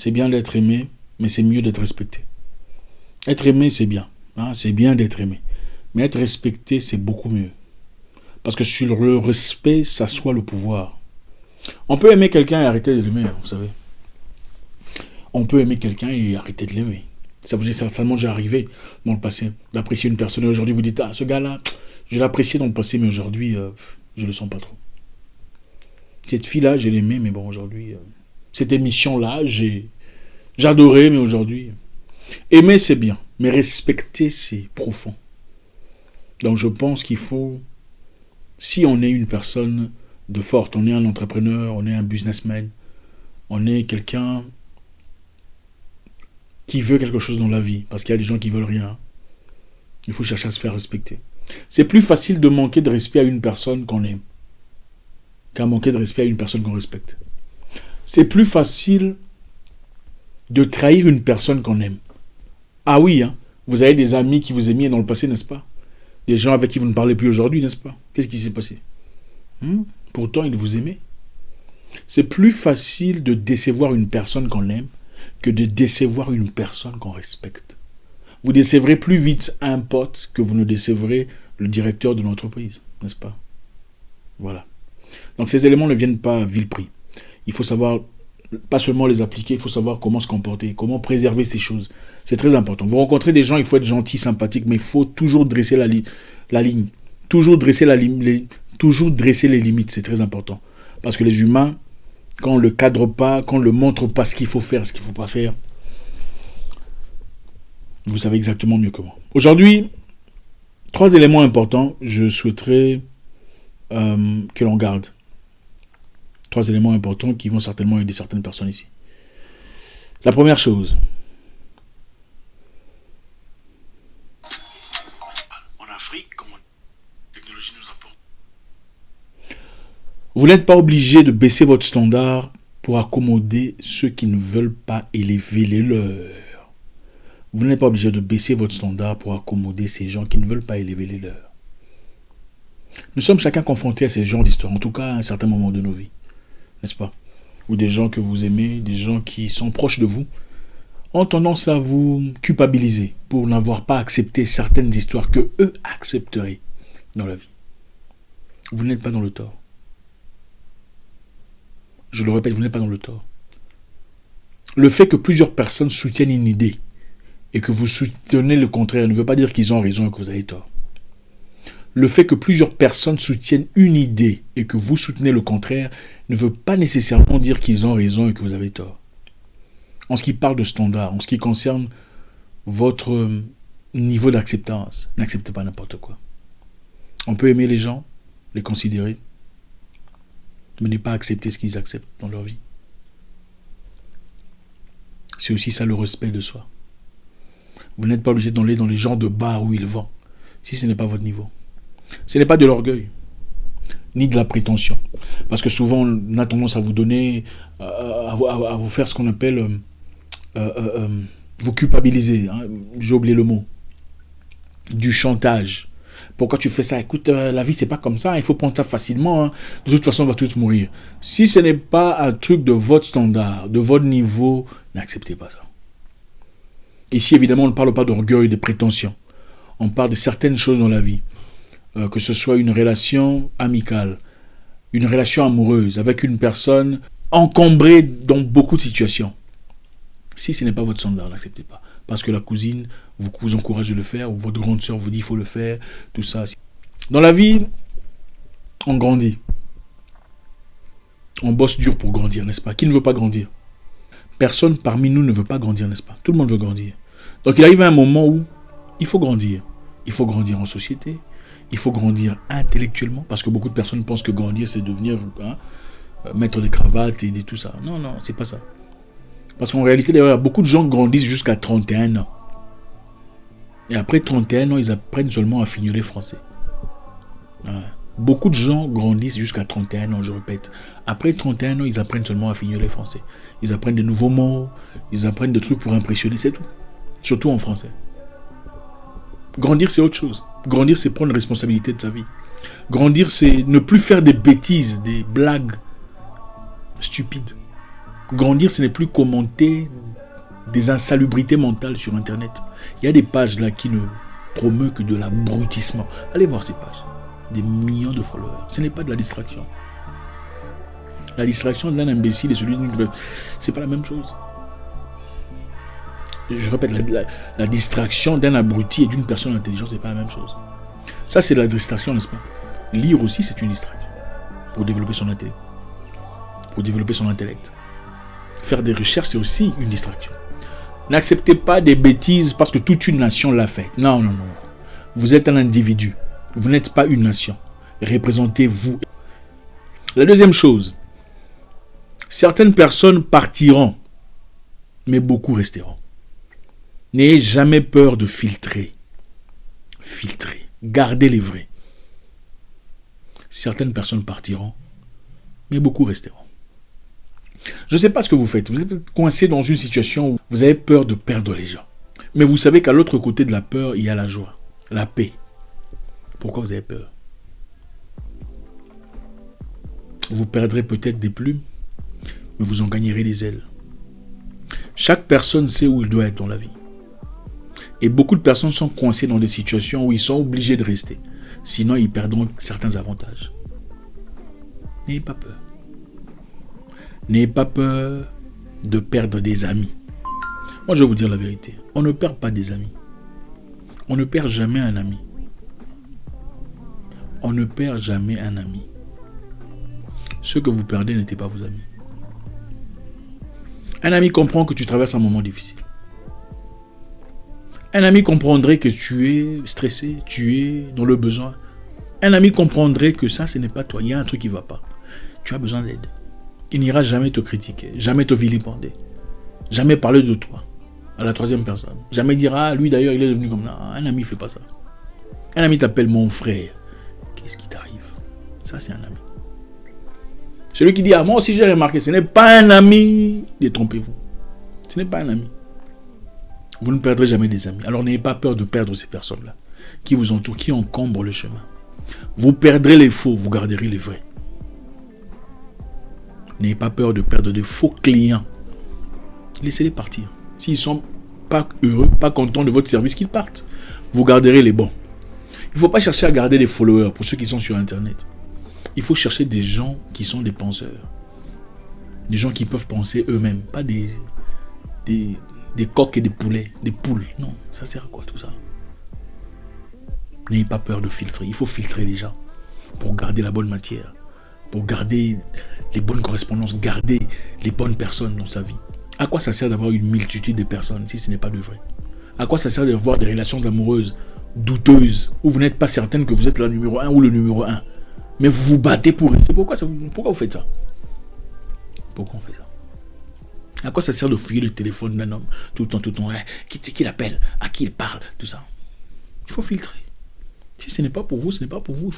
c'est bien d'être aimé, mais c'est mieux d'être respecté. Être aimé, c'est bien. Hein, c'est bien d'être aimé. Mais être respecté, c'est beaucoup mieux. Parce que sur le respect s'assoit le pouvoir. On peut aimer quelqu'un et arrêter de l'aimer, vous savez. On peut aimer quelqu'un et arrêter de l'aimer. Ça vous est certainement déjà arrivé dans le passé, d'apprécier une personne et aujourd'hui vous dites, ah, ce gars-là, je l'appréciais dans le passé, mais aujourd'hui, je le sens pas trop. Cette fille-là, j'ai l'aimé, mais bon, aujourd'hui, cette émission-là, j'adorais, mais aujourd'hui... Aimer, c'est bien, mais respecter, c'est profond. Donc je pense qu'il faut, si on est une personne de forte, on est un entrepreneur, on est un businessman, on est quelqu'un qui veut quelque chose dans la vie, parce qu'il y a des gens qui veulent rien, il faut chercher à se faire respecter. C'est plus facile de manquer de respect à une personne qu'on aime, qu'à manquer de respect à une personne qu'on respecte. C'est plus facile de trahir une personne qu'on aime. Ah oui, hein, vous avez des amis qui vous aimaient dans le passé, n'est-ce pas? Des gens avec qui vous ne parlez plus aujourd'hui, n'est-ce pas? Qu'est-ce qui s'est passé? Pourtant, ils vous aimaient. C'est plus facile de décevoir une personne qu'on aime que de décevoir une personne qu'on respecte. Vous décevrez plus vite un pote que vous ne décevrez le directeur de l'entreprise, n'est-ce pas? Voilà. Donc ces éléments ne viennent pas à vil prix. Il faut savoir, pas seulement les appliquer, il faut savoir comment se comporter, comment préserver ces choses. C'est très important. Vous rencontrez des gens, il faut être gentil, sympathique, mais il faut toujours dresser la ligne. Toujours dresser les limites, c'est très important. Parce que les humains, quand on ne le cadre pas, quand on ne le montre pas ce qu'il faut faire, ce qu'il ne faut pas faire, vous savez exactement mieux que moi. Aujourd'hui, 3 éléments importants, je souhaiterais que l'on garde. 3 éléments importants qui vont certainement aider certaines personnes ici. La première chose. En Afrique, comment la technologie nous apporte. Vous n'êtes pas obligé de baisser votre standard pour accommoder ceux qui ne veulent pas élever les leurs. Vous n'êtes pas obligé de baisser votre standard pour accommoder ces gens qui ne veulent pas élever les leurs. Nous sommes chacun confrontés à ces genres d'histoires, en tout cas à un certain moment de nos vies, n'est-ce pas? Ou des gens que vous aimez, des gens qui sont proches de vous, ont tendance à vous culpabiliser pour n'avoir pas accepté certaines histoires que eux accepteraient dans la vie. Vous n'êtes pas dans le tort. Je le répète, vous n'êtes pas dans le tort. Le fait que plusieurs personnes soutiennent une idée et que vous soutenez le contraire ne veut pas dire qu'ils ont raison et que vous avez tort. Le fait que plusieurs personnes soutiennent une idée et que vous soutenez le contraire ne veut pas nécessairement dire qu'ils ont raison et que vous avez tort. En ce qui parle de standard, en ce qui concerne votre niveau d'acceptance, n'acceptez pas n'importe quoi. On peut aimer les gens, les considérer, mais ne pas accepter ce qu'ils acceptent dans leur vie. C'est aussi ça le respect de soi. Vous n'êtes pas obligé d'aller dans les genres de bars où ils vendent, si ce n'est pas votre niveau. Ce n'est pas de l'orgueil, ni de la prétention. Parce que souvent, on a tendance à vous donner, à vous faire ce qu'on appelle, vous culpabiliser. Hein, j'ai oublié le mot. Du chantage. Pourquoi tu fais ça? Écoute, la vie, c'est pas comme ça. Il faut prendre ça facilement. Hein. De toute façon, on va tous mourir. Si ce n'est pas un truc de votre standard, de votre niveau, n'acceptez pas ça. Ici, évidemment, on ne parle pas d'orgueil, de prétention. On parle de certaines choses dans la vie. Que ce soit une relation amicale, une relation amoureuse avec une personne encombrée dans beaucoup de situations. Si ce n'est pas votre standard, n'acceptez pas. Parce que la cousine vous encourage de le faire, ou votre grande sœur vous dit qu'il faut le faire, tout ça. Dans la vie, on grandit. On bosse dur pour grandir, n'est-ce pas? Qui ne veut pas grandir? Personne parmi nous ne veut pas grandir, n'est-ce pas? Tout le monde veut grandir. Donc il arrive un moment où il faut grandir. Il faut grandir en société. Il faut grandir intellectuellement, parce que beaucoup de personnes pensent que grandir, c'est devenir mettre des cravates et tout ça. Non, c'est pas ça. Parce qu'en réalité, d'ailleurs, beaucoup de gens grandissent jusqu'à 31 ans. Et après 31 ans, ils apprennent seulement à fignoler français. Beaucoup de gens grandissent jusqu'à 31 ans, je répète. Après 31 ans, ils apprennent seulement à fignoler français. Ils apprennent de nouveaux mots, ils apprennent des trucs pour impressionner, c'est tout. Surtout en français. Grandir, c'est autre chose. Grandir, c'est prendre la responsabilité de sa vie. Grandir, c'est ne plus faire des bêtises, des blagues stupides. Grandir, ce n'est plus commenter des insalubrités mentales sur Internet. Il y a des pages là qui ne promeuvent que de l'abrutissement. Allez voir ces pages. Des millions de followers. Ce n'est pas de la distraction. La distraction d'un imbécile et celui d'une... C'est pas la même chose. Je répète, la distraction d'un abruti et d'une personne intelligente, c'est pas la même chose. Ça, c'est de la distraction, n'est-ce pas? Lire aussi, c'est une distraction. Pour développer son intellect. Faire des recherches, c'est aussi une distraction. N'acceptez pas des bêtises parce que toute une nation l'a fait. Non, non, non. Vous êtes un individu. Vous n'êtes pas une nation. Représentez-vous. La deuxième chose, certaines personnes partiront, mais beaucoup resteront. N'ayez jamais peur de filtrer. Filtrer. Gardez les vrais. Certaines personnes partiront, mais beaucoup resteront. Je ne sais pas ce que vous faites. Vous êtes coincé dans une situation où vous avez peur de perdre les gens. Mais vous savez qu'à l'autre côté de la peur, il y a la joie, la paix. Pourquoi vous avez peur? Vous perdrez peut-être des plumes, mais vous en gagnerez des ailes. Chaque personne sait où il doit être dans la vie. Et beaucoup de personnes sont coincées dans des situations où ils sont obligés de rester. Sinon, ils perdront certains avantages. N'ayez pas peur. N'ayez pas peur de perdre des amis. Moi, je vais vous dire la vérité. On ne perd pas des amis. On ne perd jamais un ami. On ne perd jamais un ami. Ceux que vous perdez n'étaient pas vos amis. Un ami comprend que tu traverses un moment difficile. Un ami comprendrait que tu es stressé, tu es dans le besoin. Un ami comprendrait que ça, ce n'est pas toi. Il y a un truc qui ne va pas. Tu as besoin d'aide. Il n'ira jamais te critiquer, jamais te vilipender, jamais parler de toi à la troisième personne. Jamais dire, ah, lui d'ailleurs, il est devenu comme ça. Un ami ne fait pas ça. Un ami t'appelle mon frère. Qu'est-ce qui t'arrive? Ça, c'est un ami. Celui qui dit, ah, moi aussi j'ai remarqué, ce n'est pas un ami. Détrompez-vous. Ce n'est pas un ami. Vous ne perdrez jamais des amis. Alors n'ayez pas peur de perdre ces personnes-là qui vous entourent, qui encombrent le chemin. Vous perdrez les faux, vous garderez les vrais. N'ayez pas peur de perdre de faux clients. Laissez-les partir. S'ils ne sont pas heureux, pas contents de votre service, qu'ils partent. Vous garderez les bons. Il ne faut pas chercher à garder des followers pour ceux qui sont sur Internet. Il faut chercher des gens qui sont des penseurs. Des gens qui peuvent penser eux-mêmes. Pas des coqs et des poulets, des poules. Non, ça sert à quoi tout ça? N'ayez pas peur de filtrer. Il faut filtrer les gens pour garder la bonne matière, pour garder les bonnes correspondances, garder les bonnes personnes dans sa vie. À quoi ça sert d'avoir une multitude de personnes si ce n'est pas de vrai? À quoi ça sert d'avoir des relations amoureuses douteuses où vous n'êtes pas certaine que vous êtes le numéro 1 ou le numéro 1, mais vous vous battez pour rester? Pourquoi vous faites ça? Pourquoi on fait ça? À quoi ça sert de fouiller le téléphone d'un homme tout le temps, qui l'appelle, à qui il parle, tout ça? Il faut filtrer. Si ce n'est pas pour vous, ce n'est pas pour vous. Il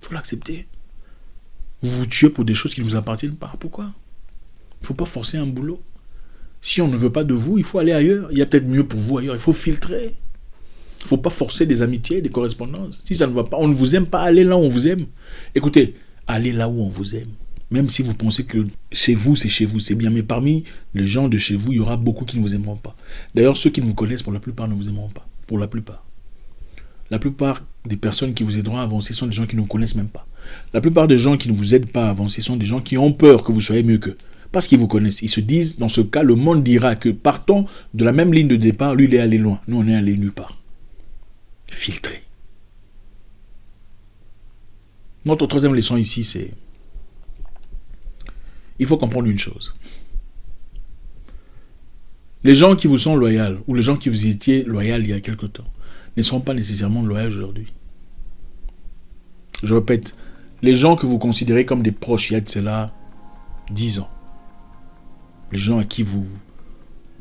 faut l'accepter. Vous vous tuez pour des choses qui ne vous appartiennent pas. Pourquoi? Il ne faut pas forcer un boulot. Si on ne veut pas de vous, il faut aller ailleurs. Il y a peut-être mieux pour vous ailleurs. Il faut filtrer. Il ne faut pas forcer des amitiés, des correspondances. Si ça ne va pas, on ne vous aime pas, allez là où on vous aime. Écoutez, allez là où on vous aime. Même si vous pensez que chez vous, c'est bien. Mais parmi les gens de chez vous, il y aura beaucoup qui ne vous aimeront pas. D'ailleurs, ceux qui ne vous connaissent, pour la plupart, ne vous aimeront pas. Pour la plupart. La plupart des personnes qui vous aideront à avancer sont des gens qui ne vous connaissent même pas. La plupart des gens qui ne vous aident pas à avancer sont des gens qui ont peur que vous soyez mieux qu'eux. Parce qu'ils vous connaissent. Ils se disent, dans ce cas, le monde dira que partons de la même ligne de départ, lui, il est allé loin. Nous, on est allé nulle part. Filtrer. Notre troisième leçon ici, c'est... Il faut comprendre une chose. Les gens qui vous sont loyaux, ou les gens qui vous étiez loyaux il y a quelque temps, ne seront pas nécessairement loyaux aujourd'hui. Je répète, les gens que vous considérez comme des proches il y a de cela 10 ans, les gens à qui vous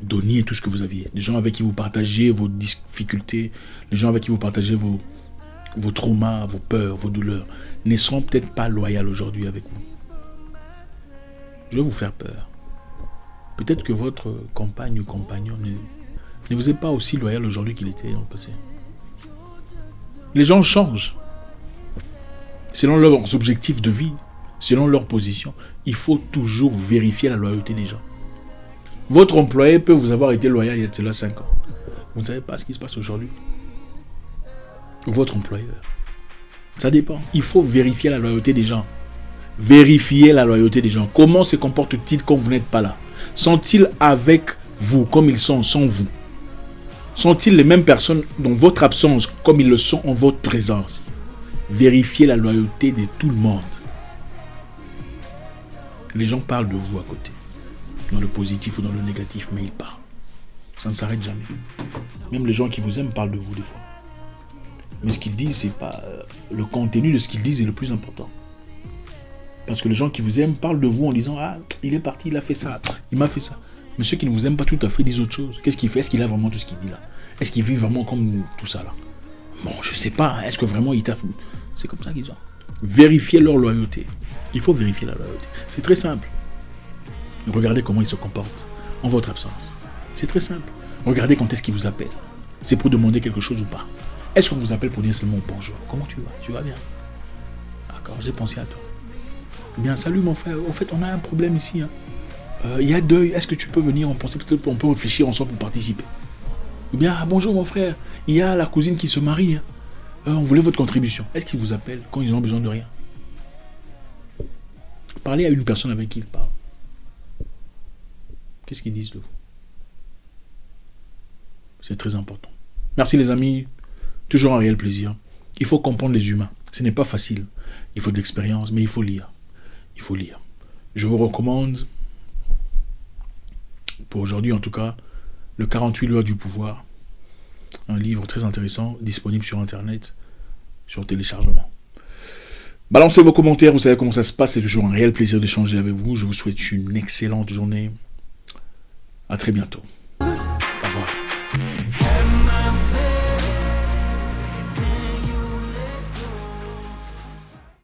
donniez tout ce que vous aviez, les gens avec qui vous partagiez vos difficultés, les gens avec qui vous partagez vos traumas, vos peurs, vos douleurs, ne seront peut-être pas loyaux aujourd'hui avec vous. Je vais vous faire peur. Peut-être que votre compagne ou compagnon ne vous est pas aussi loyal aujourd'hui qu'il était dans le passé. Les gens changent selon leurs objectifs de vie, selon leur position, il faut toujours vérifier la loyauté des gens. Votre employé peut vous avoir été loyal il y a cela 5 ans. Vous ne savez pas ce qui se passe aujourd'hui. Votre employeur. Ça dépend. Il faut vérifier la loyauté des gens. Vérifiez la loyauté des gens. Comment se comportent-ils quand vous n'êtes pas là? Sont-ils avec vous comme ils sont sans vous? Sont-ils les mêmes personnes dans votre absence comme ils le sont en votre présence? Vérifiez la loyauté de tout le monde. Les gens parlent de vous à côté. Dans le positif ou dans le négatif, mais ils parlent. Ça ne s'arrête jamais. Même les gens qui vous aiment parlent de vous des fois. Mais ce qu'ils disent, c'est pas... le contenu de ce qu'ils disent est le plus important. Parce que les gens qui vous aiment parlent de vous en disant « Ah, il est parti, il a fait ça, il m'a fait ça. » Mais ceux qui ne vous aiment pas tout à fait disent autre chose. Qu'est-ce qu'il fait? Est-ce qu'il a vraiment tout ce qu'il dit là? Est-ce qu'il vit vraiment comme tout ça là? Bon, je sais pas. Est-ce que vraiment il t'a... C'est comme ça qu'ils disent. Vérifiez leur loyauté. Il faut vérifier la loyauté. C'est très simple. Regardez comment ils se comportent en votre absence. C'est très simple. Regardez quand est-ce qu'ils vous appellent. C'est pour demander quelque chose ou pas. Est-ce qu'on vous appelle pour dire seulement bonjour? Comment tu vas? Tu vas bien? D'accord, j'ai pensé à toi. Eh bien, salut mon frère. En fait, on a un problème ici. Il y a deuil. Est-ce que tu peux venir? On pensait peut-être qu'on peut réfléchir ensemble pour participer. Ou bien, bonjour mon frère. Il y a la cousine qui se marie. On voulait votre contribution. Est-ce qu'ils vous appellent quand ils ont besoin de rien? Parlez à une personne avec qui ils parlent. Qu'est-ce qu'ils disent de vous? C'est très important. Merci les amis. Toujours un réel plaisir. Il faut comprendre les humains. Ce n'est pas facile. Il faut de l'expérience, mais il faut lire. Il faut lire. Je vous recommande, pour aujourd'hui en tout cas, le 48 lois du pouvoir. Un livre très intéressant, disponible sur Internet, sur téléchargement. Balancez vos commentaires, vous savez comment ça se passe. C'est toujours un réel plaisir d'échanger avec vous. Je vous souhaite une excellente journée. À très bientôt.